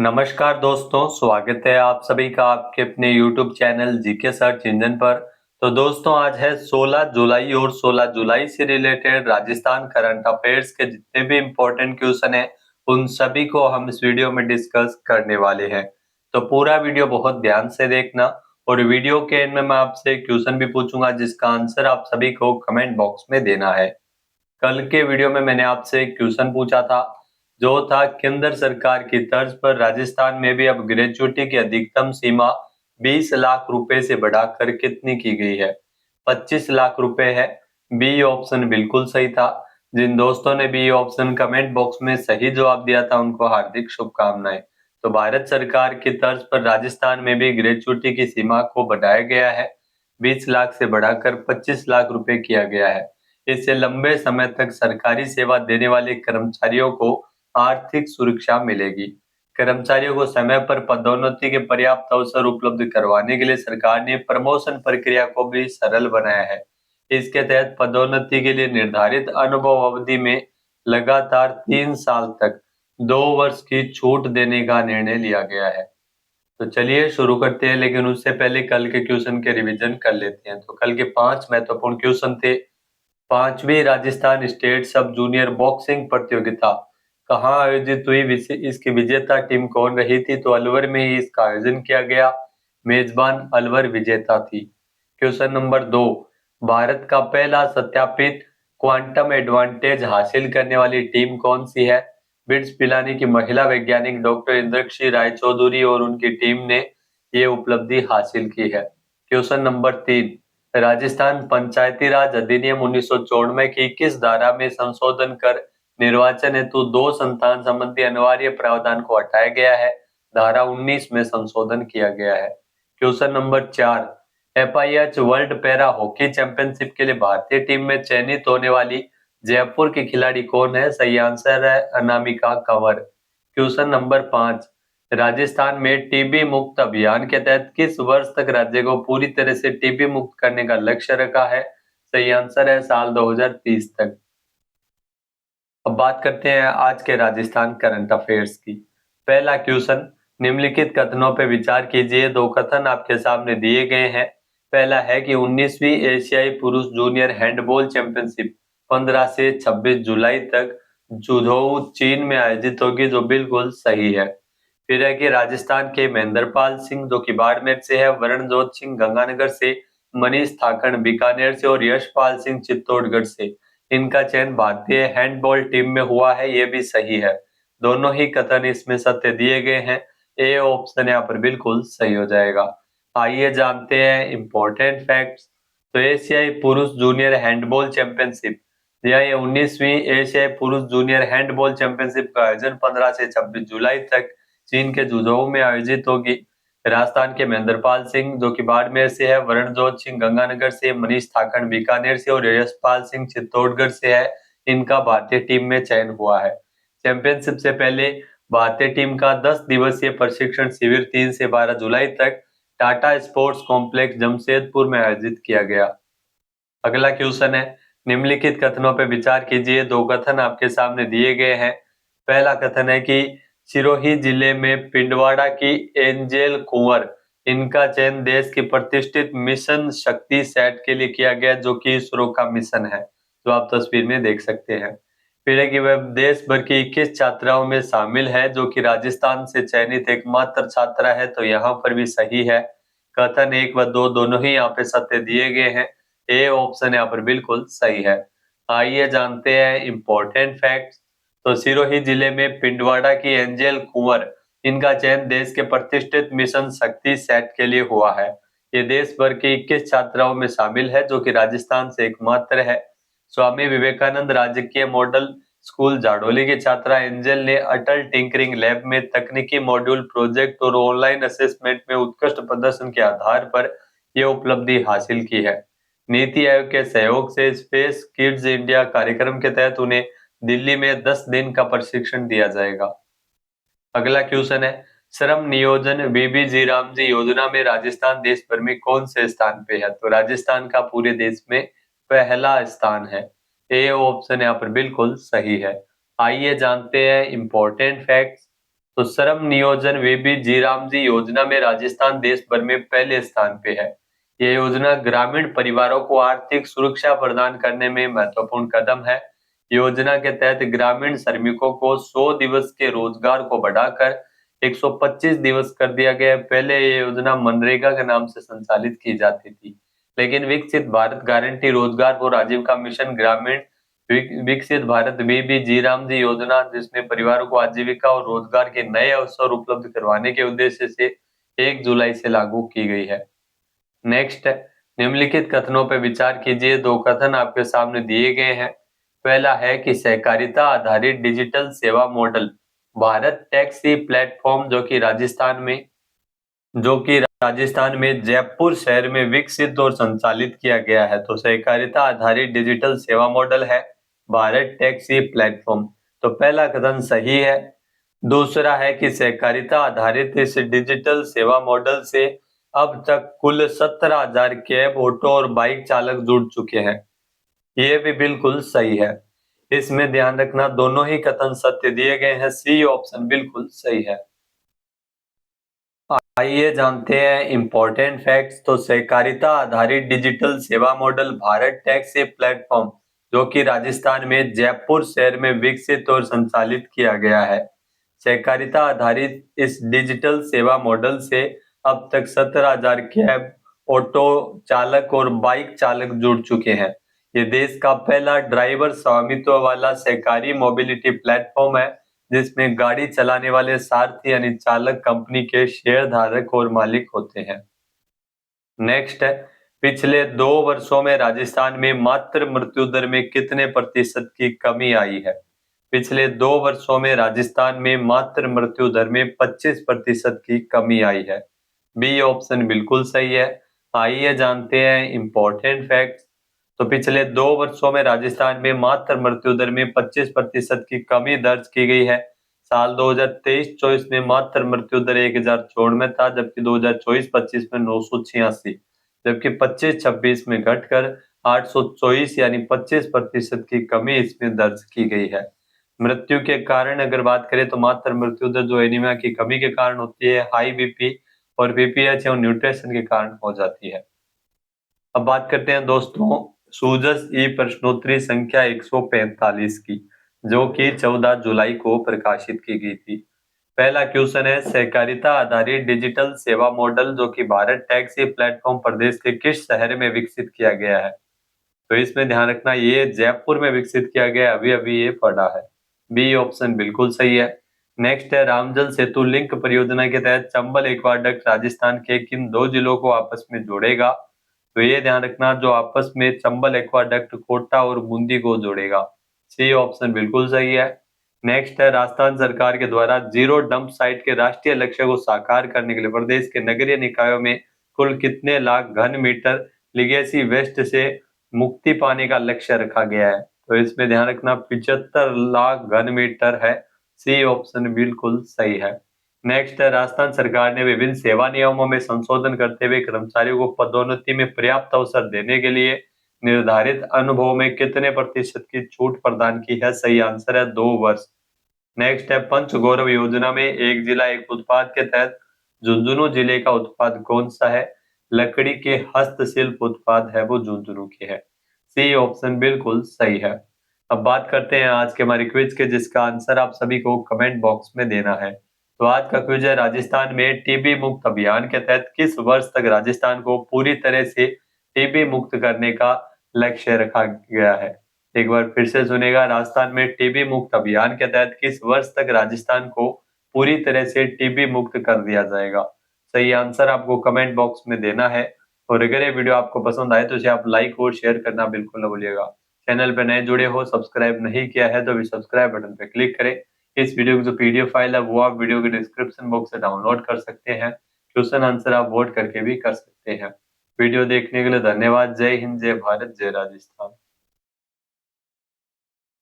नमस्कार दोस्तों, स्वागत है आप सभी का आपके अपने YouTube channel GK search engine पर। तो दोस्तों आज है 16 जुलाई और 16 जुलाई से रिलेटेड राजस्थान करंट अफेयर्स के जितने भी इम्पोर्टेंट क्वेश्चन हैं उन सभी को हम इस वीडियो में डिस्कस करने वाले हैं। तो पूरा वीडियो बहुत ध्यान से देखना और वीडियो के एंड में मैं आपसे क्वेश्चन भी पूछूंगा जिसका आंसर आप सभी को कमेंट बॉक्स में देना है। कल के वीडियो में मैंने आपसे एक क्वेश्चन पूछा था जो था केंद्र सरकार की तर्ज पर राजस्थान में भी अब ग्रेच्युटी की अधिकतम सीमा 20 लाख रुपए से बढ़ाकर कितनी की गई है। 25 लाख रुपए है। बी ऑप्शन बिल्कुल सही था। जिन दोस्तों ने बी ऑप्शन कमेंट बॉक्स में सही जवाब दिया था उनको हार्दिक शुभकामनाएं। तो भारत सरकार की तर्ज पर राजस्थान में भी ग्रेच्युटी की सीमा को बढ़ाया गया है। 20 लाख से बढ़ाकर 25 लाख रुपए किया गया है। इससे लंबे समय तक सरकारी सेवा देने वाले कर्मचारियों को आर्थिक सुरक्षा मिलेगी। कर्मचारियों को समय पर पदोन्नति के पर्याप्त अवसर उपलब्ध करवाने के लिए सरकार ने प्रमोशन प्रक्रिया को भी सरल बनाया है। इसके तहत पदोन्नति के लिए निर्धारित अनुभव अवधि में लगातार 3 साल तक 2 वर्ष की छूट देने का निर्णय लिया गया है। तो चलिए शुरू करते हैं, लेकिन उससे पहले कल के क्वेश्चन के रिवीजन कर लेते हैं। तो कल के 5 महत्वपूर्ण क्वेश्चन थे। पांचवी राजस्थान स्टेट सब जूनियर बॉक्सिंग प्रतियोगिता कहाँ आयोजित हुई? इसकी विजेता टीम कौन रही थी? तो अलवर में ही इसका आयोजन किया गया। मेजबान अलवर विजेता थी। क्वेश्चन नंबर 2, भारत का पहला सत्यापित क्वांटम एडवांटेज हासिल करने वाली टीम कौन सी है? बिट्स पिलानी की महिला वैज्ञानिक डॉक्टर इंद्रक्षी राय चौधरी और उनकी टीम ने ये उपलब्धि हासिल की है। क्वेश्चन नंबर 3, राजस्थान पंचायती राज अधिनियम 1994 की किस धारा में संशोधन कर निर्वाचन हेतु 2 संतान संबंधी अनिवार्य प्रावधान को हटाया गया है? धारा 19 में संशोधन किया गया है। Question number 4, FIH world para hockey championship के लिए भारतीय टीम में चयनित होने वाली जयपुर की खिलाड़ी कौन है? सही आंसर है अनामिका कंवर। क्वेश्चन नंबर 5, राजस्थान में टीबी मुक्त अभियान के तहत किस वर्ष तक राज्य को पूरी तरह से टीबी मुक्त करने का लक्ष्य रखा है? सही आंसर है साल 2030 तक। अब बात करते हैं आज के राजस्थान करंट अफेयर्स की। पहला क्वेश्चन, निम्नलिखित कथनों पर विचार कीजिए। 2 कथन आपके सामने दिए गए हैं। पहला है कि 19वीं एशियाई पुरुष जूनियर हैंडबॉल चैंपियनशिप 15 से 26 जुलाई तक जुझोउ चीन में आयोजित होगी, जो बिल्कुल सही है। फिर है कि राजस्थान के महेंद्रपाल सिंह जो कि बाड़मेर से है, वरणजोत सिंह गंगानगर से, मनीष थाकड़ बीकानेर से और यशपाल सिंह चित्तौड़गढ़ से इनका चयन भारतीय हैंडबॉल टीम में हुआ है, ये भी सही है। दोनों ही कथन इसमें सत्य दिए गए हैं। ए ऑप्शन यहाँ पर बिल्कुल सही हो जाएगा। आइए जानते हैं इम्पोर्टेंट फैक्ट्स। तो एशियाई पुरुष जूनियर हैंडबॉल चैंपियनशिप, यह 19वीं एशियाई पुरुष जूनियर हैंडबॉल चैंपियनशिप का आयोजन 15 से 26 जुलाई तक चीन के जुझोउ में आयोजित होगी। राजस्थान के महेंद्रपाल सिंह जो कि बाड़मेर से है, वरणजोत सिंह गंगानगर से, मनीष थाकड़ बीकानेर से और यशपाल सिंह चित्तौड़गढ़ से है, इनका भारतीय टीम में चयन हुआ है। चैंपियनशिप से पहले भारतीय टीम का 10 दिवसीय प्रशिक्षण शिविर 3 से 12 जुलाई तक टाटा स्पोर्ट्स कॉम्प्लेक्स जमशेदपुर में आयोजित किया गया। अगला क्वेश्चन है, निम्नलिखित कथनों पर विचार कीजिए। 2 कथन आपके सामने दिए गए हैं। पहला कथन है कि सिरोही जिले में पिंडवाड़ा की एंजेल कुंवर, इनका चयन देश की प्रतिष्ठित मिशन शक्ति सेट के लिए किया गया, जो कि इसरो का मिशन है, जो आप तस्वीर में देख सकते हैं। फिर है कि वह देश भर की 21 छात्राओं में शामिल है, जो कि राजस्थान से चयनित एकमात्र छात्रा है, तो यहाँ पर भी सही है। कथन 1 व 2 दोनों ही यहाँ पे सत्य दिए गए हैं। ए ऑप्शन यहाँ पर बिल्कुल सही है। आइए जानते हैं इम्पोर्टेंट फैक्ट्स। तो सिरोही जिले में पिंडवाड़ा की एंजेल कुंवर, इनका चयन देश के प्रतिष्ठित मिशन शक्ति सेट के लिए हुआ है। ये देश भर की 21 छात्राओं में शामिल है, जो कि राजस्थान से एकमात्र है। स्वामी विवेकानंद राजकीय मॉडल स्कूल जाडोली की छात्रा एंजल ने अटल टिंकरिंग लैब में तकनीकी मॉड्यूल प्रोजेक्ट और ऑनलाइन असेसमेंट में उत्कृष्ट प्रदर्शन के आधार पर यह उपलब्धि हासिल की है। नीति आयोग के सहयोग से स्पेस किड्स इंडिया कार्यक्रम के तहत उन्हें दिल्ली में 10 दिन का प्रशिक्षण दिया जाएगा। अगला क्वेश्चन है, श्रम नियोजन बीबीजी रामजी योजना में राजस्थान देश भर में कौन से स्थान पे है? तो राजस्थान का पूरे देश में पहला स्थान है। ए ऑप्शन यहाँ पर बिल्कुल सही है। आइए जानते हैं इम्पोर्टेंट फैक्ट्स। तो श्रम नियोजन वीबी जीराम जी योजना में राजस्थान देश भर में पहले स्थान पे है। ये योजना ग्रामीण परिवारों को आर्थिक सुरक्षा प्रदान करने में महत्वपूर्ण कदम है। योजना के तहत ग्रामीण श्रमिकों को 100 दिवस के रोजगार को बढ़ाकर 125 दिवस कर दिया गया। पहले ये योजना मनरेगा के नाम से संचालित की जाती थी, लेकिन विकसित भारत गारंटी रोजगार और आजीविका मिशन ग्रामीण विकसित भारत में भी जीराम जी योजना, जिसमें परिवारों को आजीविका और रोजगार के नए अवसर उपलब्ध करवाने के उद्देश्य से 1 जुलाई से लागू की गई है। नेक्स्ट, निम्नलिखित कथनों पर विचार कीजिए। 2 कथन आपके सामने दिए गए हैं। पहला है कि सहकारिता आधारित डिजिटल सेवा मॉडल भारत टैक्सी प्लेटफॉर्म जो कि राजस्थान में जयपुर शहर में विकसित और संचालित किया गया है। तो सहकारिता आधारित डिजिटल सेवा मॉडल है भारत टैक्सी प्लेटफॉर्म। तो पहला कथन सही है। दूसरा है कि सहकारिता आधारित इस डिजिटल सेवा मॉडल से अब तक कुल 17,000 कैब, ऑटो और बाइक चालक जुड़ चुके हैं। ये भी बिल्कुल सही है। इसमें ध्यान रखना, दोनों ही कथन सत्य दिए गए हैं। सी ऑप्शन बिल्कुल सही है। आइए जानते हैं इंपॉर्टेंट फैक्ट्स। तो सहकारिता आधारित डिजिटल सेवा मॉडल भारत टैक्सी प्लेटफॉर्म, जो कि राजस्थान में जयपुर शहर में विकसित और संचालित किया गया है। सहकारिता आधारित इस डिजिटल सेवा मॉडल से अब तक 17,000 कैब, ऑटो चालक और बाइक चालक जुड़ चुके हैं। ये देश का पहला ड्राइवर स्वामित्व वाला सहकारी मोबिलिटी प्लेटफॉर्म है, जिसमें गाड़ी चलाने वाले सारथी यानी चालक कंपनी के शेयर धारक और मालिक होते हैं। नेक्स्ट है, पिछले 2 वर्षों में राजस्थान में मातृ मृत्यु दर में कितने प्रतिशत की कमी आई है? पिछले 2 वर्षों में राजस्थान में मातृ मृत्यु दर में 25% की कमी आई है। बी ऑप्शन बिल्कुल सही है। आइए जानते हैं इंपॉर्टेंट फैक्ट्स। तो पिछले 2 वर्षों में राजस्थान में मातृ मृत्यु दर में 25% की कमी दर्ज की गई है। साल 2023-24 में मातृ मृत्यु दर 1004 में था, जबकि 2024-25 में 986, जबकि 25-26 में घटकर 824 यानी 25% की कमी इसमें दर्ज की गई है। मृत्यु के कारण अगर बात करें तो मातृ मृत्यु दर जो एनीमिया की कमी के कारण होती है, हाई बीपी और बीपीएच और न्यूट्रिशन के कारण हो जाती है। अब बात करते हैं दोस्तों सूजस ई प्रश्नोत्तरी संख्या 145 की, जो कि 14 जुलाई को प्रकाशित की गई थी। पहला क्वेश्चन है, सहकारिता आधारित डिजिटल सेवा मॉडल जो कि भारत टैक्सी प्लेटफॉर्म प्रदेश के किस शहर में विकसित किया गया है? तो इसमें ध्यान रखना, ये जयपुर में विकसित किया गया, अभी अभी ये पढ़ा है। बी ऑप्शन बिल्कुल सही है। नेक्स्ट है, रामजल सेतु लिंक परियोजना के तहत चंबल एक्वाडक्ट राजस्थान के किन 2 जिलों को आपस में जोड़ेगा? तो ये ध्यान रखना, जो आपस में चंबल एक्वाडक्ट कोटा और बूंदी को जोड़ेगा। सी ऑप्शन बिल्कुल सही है। नेक्स्ट है, राजस्थान सरकार के द्वारा जीरो डंप साइट के राष्ट्रीय लक्ष्य को साकार करने के लिए प्रदेश के नगरीय निकायों में कुल कितने लाख घन मीटर लिगेसी वेस्ट से मुक्ति पाने का लक्ष्य रखा गया है? तो इसमें ध्यान रखना 75 लाख घन मीटर है। सी ऑप्शन बिल्कुल सही है। नेक्स्ट है, राजस्थान सरकार ने विभिन्न सेवा नियमों में संशोधन करते हुए कर्मचारियों को पदोन्नति में पर्याप्त अवसर देने के लिए निर्धारित अनुभव में कितने प्रतिशत की छूट प्रदान की है? सही आंसर है 2 वर्ष। नेक्स्ट है, पंच गौरव योजना में एक जिला एक उत्पाद के तहत झुंझुनू जिले का उत्पाद कौन सा है? लकड़ी के हस्तशिल्प उत्पाद है वो झुंझुनू के है। सी ऑप्शन बिल्कुल सही है। अब बात करते हैं आज के हमारे क्विज के, जिसका आंसर आप सभी को कमेंट बॉक्स में देना है। तो आज का क्विज है, राजस्थान में टीबी मुक्त अभियान के तहत किस वर्ष तक राजस्थान को पूरी तरह से टीबी मुक्त करने का लक्ष्य रखा गया है? एक बार फिर से सुनेगा, राजस्थान में टीबी मुक्त अभियान के तहत किस वर्ष तक राजस्थान को पूरी तरह से टीबी मुक्त कर दिया जाएगा? सही आंसर आपको कमेंट बॉक्स में देना है। और अगर ये वीडियो आपको पसंद आए तो इसे आप लाइक और शेयर करना बिल्कुल न भूलिएगा। चैनल पर नए जुड़े हो, सब्सक्राइब नहीं किया है तो भी सब्सक्राइब बटन पर क्लिक करें। इस वीडियो की जो पीडीएफ फाइल है वो आप वीडियो के डिस्क्रिप्शन बॉक्स से डाउनलोड कर सकते हैं। क्वेश्चन आंसर आप वोट करके भी कर सकते हैं। वीडियो देखने के लिए धन्यवाद। जय हिंद, जय भारत, जय राजस्थान।